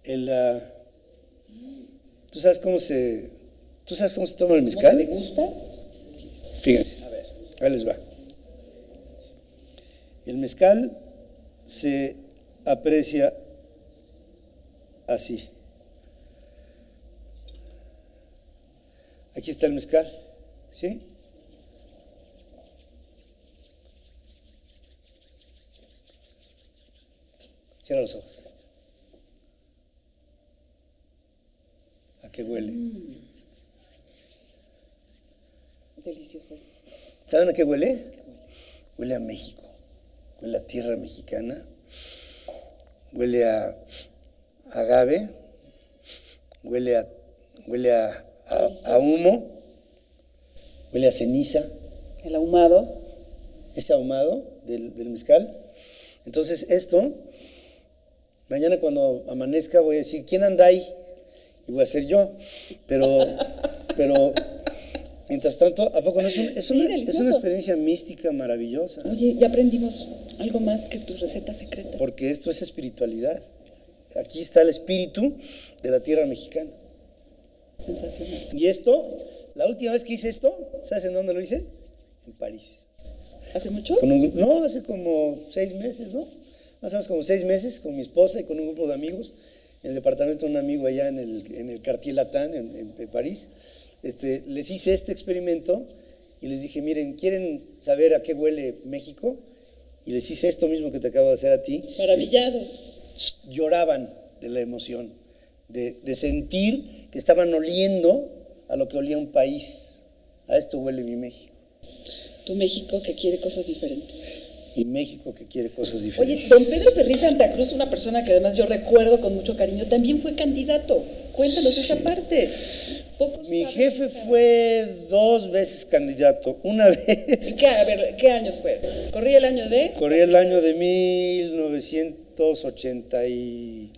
El, ¿tú sabes cómo se toma el ¿Cómo mezcal? se le gusta? Fíjense, A ver. ahí les va. El mezcal se aprecia así. Aquí está el mezcal, ¿sí? Cierra los ojos. ¿A qué huele? Deliciosas. ¿Saben a qué huele? Huele a México, huele a tierra mexicana, huele a agave, huele a humo, huele a ceniza. El ahumado. Ese ahumado del mezcal. Entonces esto, mañana cuando amanezca voy a decir, ¿quién anda ahí? Y voy a ser yo, pero mientras tanto, ¿a poco no es una experiencia mística maravillosa? Oye, ya aprendimos algo más que tu receta secreta. Porque esto es espiritualidad. Aquí está el espíritu de la tierra mexicana. Sensacional. Y esto, la última vez que hice esto, ¿sabes en dónde lo hice? En París. ¿Hace mucho? No, hace como 6 meses, ¿no? Más o menos como 6 meses, con mi esposa y con un grupo de amigos, en el departamento de un amigo allá en el Quartier Latin, en París. Les hice este experimento y les dije, miren, ¿quieren saber a qué huele México? Y les hice esto mismo que te acabo de hacer a ti. Maravillados. Lloraban de la emoción, de sentir que estaban oliendo a lo que olía un país. A esto huele mi México. Tu México que quiere cosas diferentes. Y México que quiere cosas Oye, diferentes. don Pedro Ferriz Santa Cruz, una persona que además yo recuerdo con mucho cariño, también fue candidato. Cuéntanos esa parte. Mi jefe fue 2 veces candidato. Una vez. A ver, ¿qué años fue? ¿Corría el año de? Corría el año de 1980 y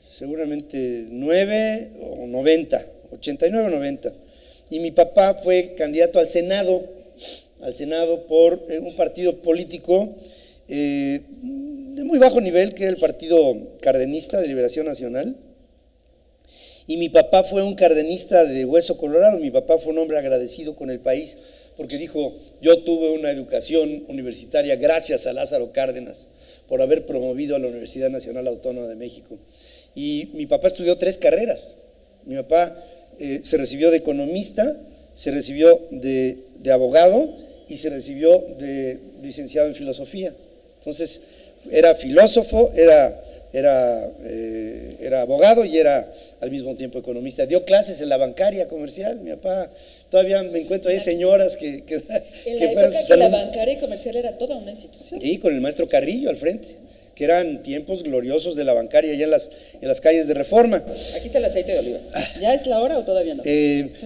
seguramente 9 o 90, 89 o 90. Y mi papá fue candidato al Senado por un partido político de muy bajo nivel, que era el Partido Cardenista de Liberación Nacional. Y mi papá fue un cardenista de hueso colorado. Mi papá fue un hombre agradecido con el país porque dijo, yo tuve una educación universitaria gracias a Lázaro Cárdenas por haber promovido a la Universidad Nacional Autónoma de México. Y mi papá estudió 3 carreras. Mi papá se recibió de economista, se recibió de abogado y se recibió de licenciado en filosofía. Entonces, era filósofo, era abogado y era al mismo tiempo economista. Dio clases en la bancaria comercial. Mi papá, todavía me encuentro ahí señoras que en que la fueron época sus que la alumnos. bancaria comercial era toda una institución. Sí, con el maestro Carrillo al frente, que eran tiempos gloriosos de la bancaria allá en las calles de Reforma. Aquí está el aceite de oliva. ¿Ya es la hora o todavía no?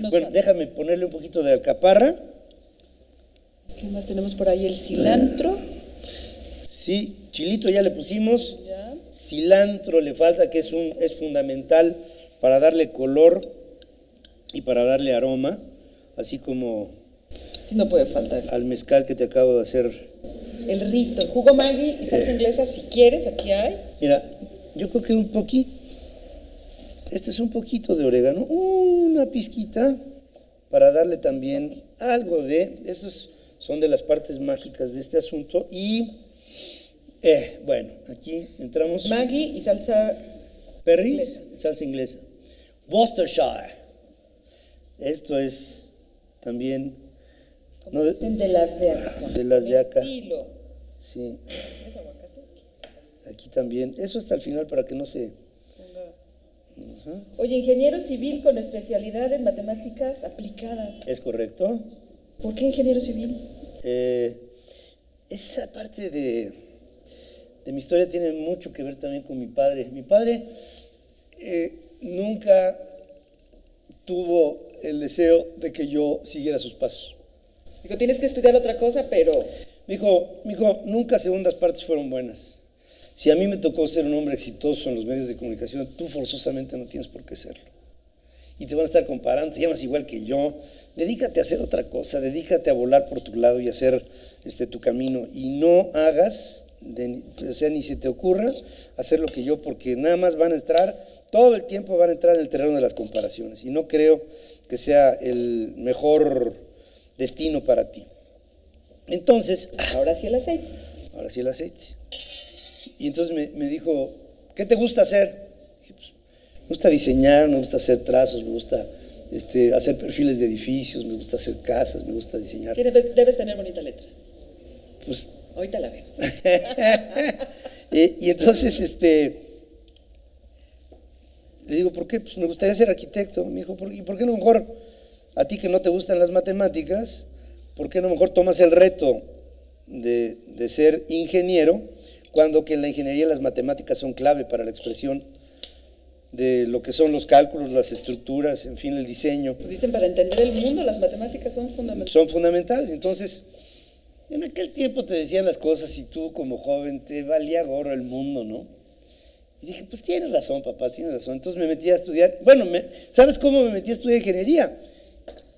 Bueno, déjame ponerle un poquito de alcaparra. ¿Qué más tenemos por ahí? El cilantro. Sí, chilito ya le pusimos. Ya. Cilantro le falta, que es fundamental para darle color y para darle aroma, así como Sí, no puede faltar. al mezcal que te acabo de hacer. El rito, el jugo Maggi y salsa inglesa, si quieres, aquí hay. Mira, yo creo que un poquito, este es un poquito de orégano, una pizquita, para darle también algo estos son de las partes mágicas de este asunto. Y bueno, aquí entramos. Maggi y salsa Perris, inglesa. salsa inglesa. Worcestershire. Esto es también como dicen, de las de acá. de las de acá. Estilo. Sí, ¿Es aguacate? aquí también. Eso hasta el final para que no se... Oye, ingeniero civil con especialidad en matemáticas aplicadas. ¿Es correcto? ¿Por qué ingeniero civil? Esa parte de mi historia tiene mucho que ver también con mi padre. Mi padre nunca tuvo el deseo de que yo siguiera sus pasos. Digo, tienes que estudiar otra cosa, pero... Me dijo, nunca segundas partes fueron buenas. Si a mí me tocó ser un hombre exitoso en los medios de comunicación, tú forzosamente no tienes por qué serlo. y te van a estar comparando, te llamas igual que yo, dedícate a hacer otra cosa, dedícate a volar por tu lado y hacer tu camino, y no hagas, o sea, ni se te ocurra hacer lo que yo, porque nada más van a entrar, todo el tiempo van a entrar en el terreno de las comparaciones, y no creo que sea el mejor destino para ti. Entonces, Ahora sí el aceite. ahora sí el aceite. Y entonces me dijo, ¿qué te gusta hacer? Dije, pues, me gusta diseñar, me gusta hacer trazos, me gusta hacer perfiles de edificios, me gusta hacer casas, me gusta diseñar. Debes tener bonita letra. Pues, Ahorita la veo. y entonces, le digo, ¿por qué? Pues me gustaría ser arquitecto. Me dijo, ¿y por qué no mejor, a ti que no te gustan las matemáticas, por qué no mejor tomas el reto de ser ingeniero, cuando que en la ingeniería las matemáticas son clave para la expresión de lo que son los cálculos, las estructuras, en fin, el diseño? Pues dicen, para entender el mundo, las matemáticas son fundamentales. Son fundamentales. Entonces, en aquel tiempo te decían las cosas y tú como joven te valía gorro el mundo, ¿no? Y dije, pues tienes razón, papá, tienes razón. Entonces me metí a estudiar. Bueno, ¿sabes cómo me metí a estudiar ingeniería?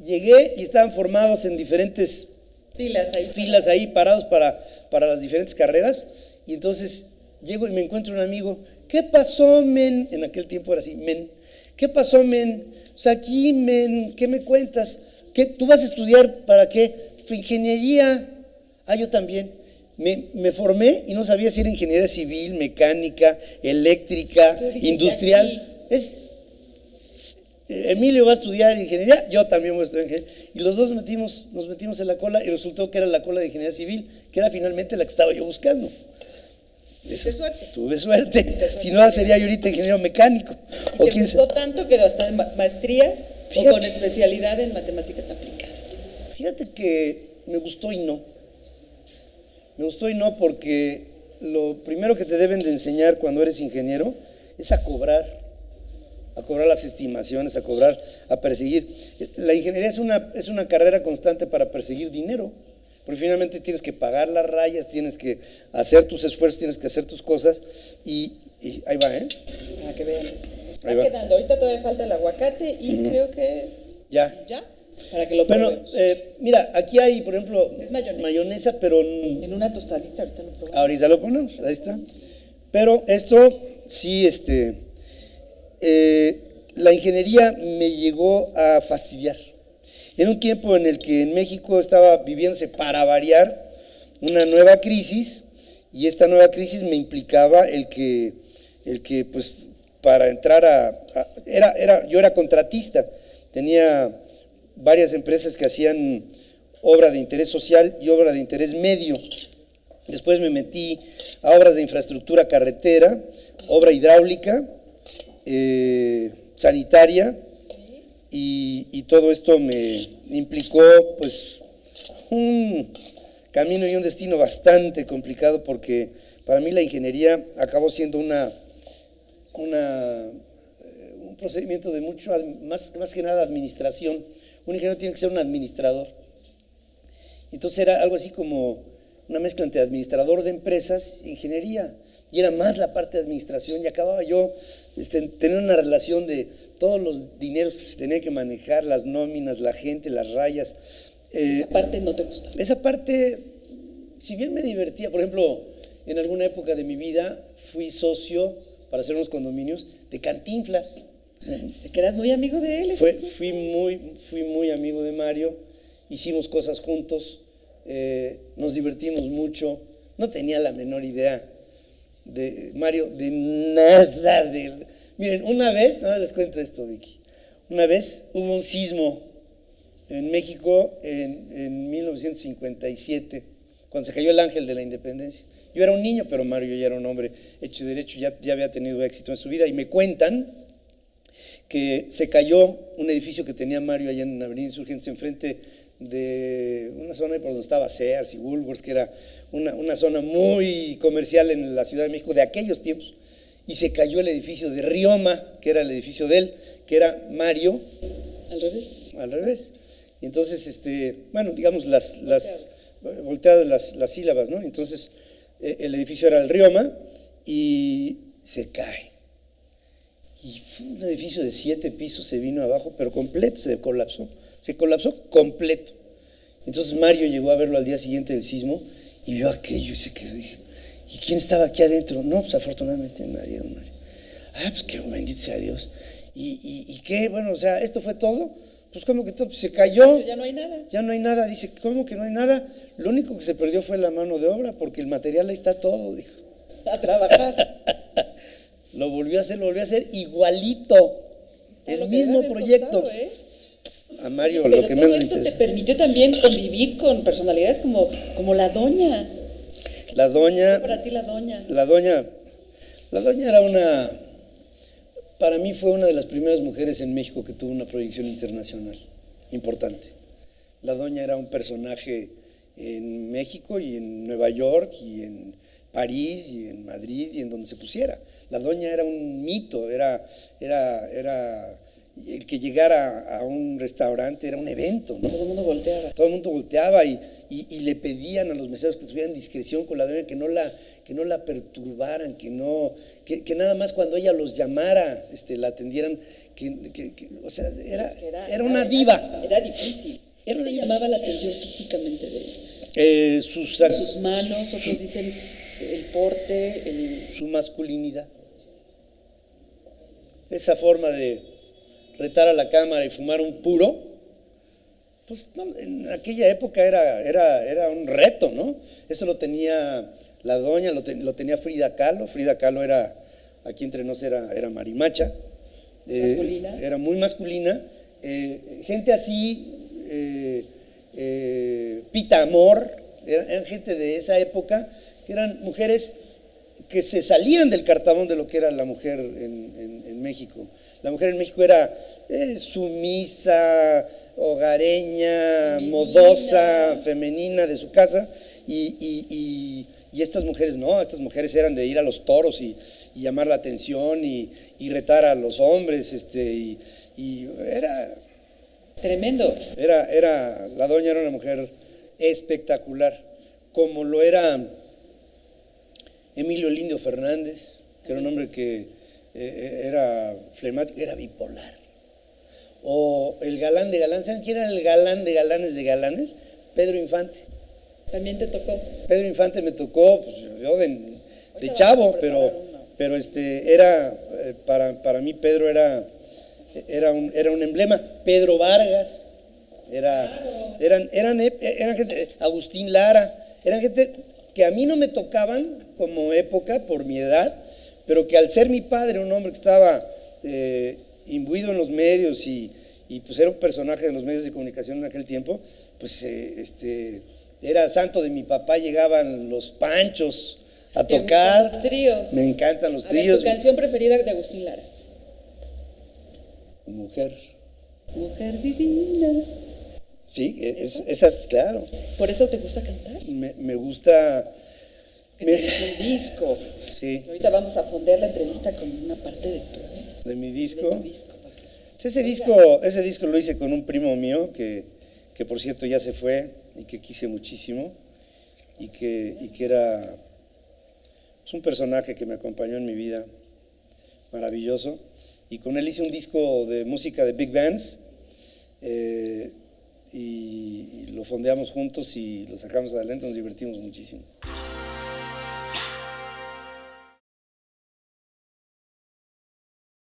Llegué y estaban formados en diferentes filas ahí parados para las diferentes carreras. Y entonces llego y me encuentro un amigo. ¿Qué pasó, men? En aquel tiempo era así, men. ¿Qué pasó, men? O sea, aquí, men, ¿qué me cuentas? ¿Tú vas a estudiar para qué? Ingeniería. Ah, yo también. Me formé y no sabía si era ingeniería civil, mecánica, eléctrica, industrial. Emilio va a estudiar ingeniería, yo también voy a estudiar ingeniería. Y los dos nos metimos en la cola y resultó que era la cola de ingeniería civil, que era finalmente la que estaba yo buscando. Tuviste suerte. Tuve suerte. Si no, sería yo ahorita ingeniero mecánico. Y te gustó tanto que hasta en maestría o con especialidad en matemáticas aplicadas. Fíjate que me gustó y no. Me gustó y no porque lo primero que te deben de enseñar cuando eres ingeniero es a cobrar las estimaciones, a perseguir. La ingeniería es una carrera constante para perseguir dinero, porque finalmente tienes que pagar las rayas, tienes que hacer tus esfuerzos, tienes que hacer tus cosas y ahí va, ¿eh? Para que vean. Va quedando, ahorita todavía falta el aguacate y creo que ya, para que lo probemos. Bueno, mira, aquí hay, por ejemplo, es mayonesa, pero en una tostadita, ahorita lo probamos. Ahorita lo ponemos, ahí está. Pero esto sí, la ingeniería me llegó a fastidiar. En un tiempo en el que en México estaba viviéndose, para variar, una nueva crisis, y esta nueva crisis me implicaba el que pues, para entrar yo era contratista, tenía varias empresas que hacían obra de interés social y obra de interés medio. Después me metí a obras de infraestructura carretera, obra hidráulica, sanitaria, y todo esto me implicó pues un camino y un destino bastante complicado, porque para mí la ingeniería acabó siendo un procedimiento de mucho, más que nada administración. Un ingeniero tiene que ser un administrador. Entonces era algo así como una mezcla entre administrador de empresas e ingeniería, y era más la parte de administración, y acababa yo tener una relación de todos los dineros que se tenía que manejar, las nóminas, la gente, las rayas. ¿Esa parte no te gustó? Esa parte, si bien me divertía, por ejemplo, en alguna época de mi vida fui socio, para hacer unos condominios, de Cantinflas. Que eras muy amigo de él. Fui muy amigo de Mario, hicimos cosas juntos, nos divertimos mucho. No tenía la menor idea de Mario, de nada. Miren, una vez, nada les cuento esto, Vicky. Una vez hubo un sismo en México en 1957, cuando se cayó el Ángel de la Independencia. Yo era un niño, pero Mario ya era un hombre hecho y derecho, ya había tenido éxito en su vida, y me cuentan que se cayó un edificio que tenía Mario allá en Avenida Insurgentes, enfrente de una zona por donde estaba Sears y Woolworths, que era una zona muy comercial en la Ciudad de México de aquellos tiempos, y se cayó el edificio de Rioma, que era el edificio de él, que era Mario. ¿Al revés. Y entonces, bueno, digamos volteadas las sílabas, ¿no? Entonces, el edificio era el Rioma y se cae. Y un edificio de 7 pisos se vino abajo, pero completo, se colapsó completo. Entonces Mario llegó a verlo al día siguiente del sismo y vio aquello y se quedó, dije, ¿y quién estaba aquí adentro? No, pues afortunadamente nadie, don Mario. Ah, pues qué bendito sea Dios. ¿Y qué? Bueno, o sea, ¿esto fue todo? Pues como que todo pues, se cayó. Ya no hay nada. Ya no hay nada. Dice, ¿cómo que no hay nada? Lo único que se perdió fue la mano de obra, porque el material ahí está todo, dijo. A trabajar. Lo volvió a hacer igualito. El mismo proyecto. Costado, ¿eh? A Mario, pero lo que todo menos le esto interesa. te permitió también convivir con personalidades como la doña. La doña. Para ti la doña. La doña era para mí fue una de las primeras mujeres en México que tuvo una proyección internacional importante. La doña era un personaje en México y en Nueva York y en París y en Madrid y en donde se pusiera. La doña era un mito, era el que llegara a un restaurante era un evento, ¿no? Todo el mundo volteaba. Todo el mundo volteaba y le pedían a los meseros que tuvieran discreción con la doña, que no la perturbaran, que nada más cuando ella los llamara la atendieran, o sea, era una diva. Era difícil. ¿Qué te llamaba la atención físicamente de ella? Sus manos, otros dicen el porte, su masculinidad. Esa forma de retar a la cámara y fumar un puro, pues no, en aquella época era un reto, ¿no? Eso lo tenía la doña, lo tenía Frida Kahlo. Frida Kahlo era, aquí entre nos era marimacha. Masculina. Era muy masculina. Gente así, Pita Amor, eran gente de esa época, que eran mujeres que se salían del cartabón de lo que era la mujer en México. La mujer en México era sumisa, hogareña, femenina, modosa, femenina de su casa, y estas mujeres no, estas mujeres eran de ir a los toros y llamar la atención y retar a los hombres, y era tremendo. La doña era una mujer espectacular, como lo era Emilio el Indio Fernández, que era un hombre que era flemático, era bipolar. O el galán de galán, ¿saben quién era el galán de galanes de galanes? Pedro Infante. ¿También te tocó? Pedro Infante me tocó, pues yo de chavo, pero era, para mí Pedro era un emblema. Pedro Vargas, eran gente, Agustín Lara, eran gente que a mí no me tocaban como época por mi edad, pero que al ser mi padre un hombre que estaba imbuido en los medios y pues era un personaje de los medios de comunicación en aquel tiempo, pues era santo de mi papá, llegaban los Panchos a tocar. Los tríos. Me encantan los a tríos. Ver, ¿tu canción preferida de Agustín Lara? Mujer divina. Sí, esas, claro. ¿Por eso te gusta cantar? Me gusta. Tienes un disco. Sí. Y ahorita vamos a fondear la entrevista con una parte de mi disco. De tu disco. Ese disco lo hice con un primo mío que por cierto ya se fue y que quise muchísimo y que era un personaje que me acompañó en mi vida, maravilloso. Y con él hice un disco de música de big bands y lo fondeamos juntos y lo sacamos adelante, nos divertimos muchísimo.